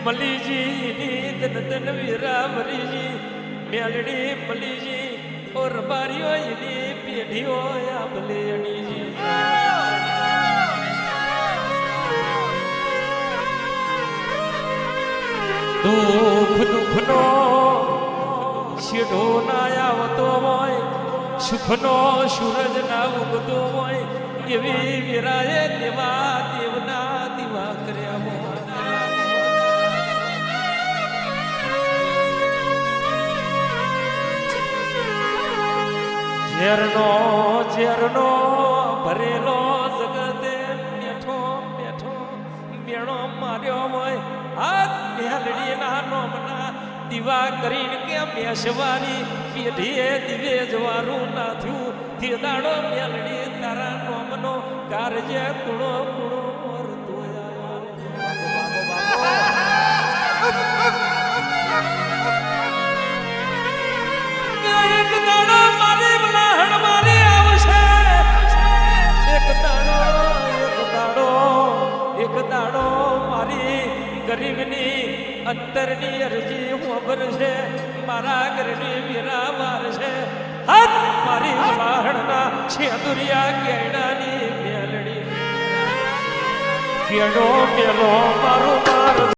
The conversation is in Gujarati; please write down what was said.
મલીજી ની ધન ધન વીરા મરીજી મેલડી મલીજી ઓર બારીઓ ની પેઢીઓ આબલે અડીજી દુઃખ દુઃખનો શેઢો ના આવતો હોય સુખનો સૂરજ ના ઉગતો હોય એવી વીરાએ દેવા દેવના દીવા કર્યા ઝેરનો ઝેરનો ભરેલો જગતે બેઠો બેઠો બેણો માર્યો હોય હાથ મેલડી ના નોમના દીવા કરીને કે બેસવાની પેઢીએ દિવે જવાનું ના થયું તે દાડો મેલડી તારા નોમનો કારજે કુણો કુણો વર્તો એક દાડો મારી બલાહણ મારી આવશે એક દાડો મારી ગરીબની અંતરની અરજી ખબર છે મારા ઘરની વીરા મારશે હાથ મારી બલાહણના છેદુરિયા કેડાની મેલડી કેડો મેલો મારો માર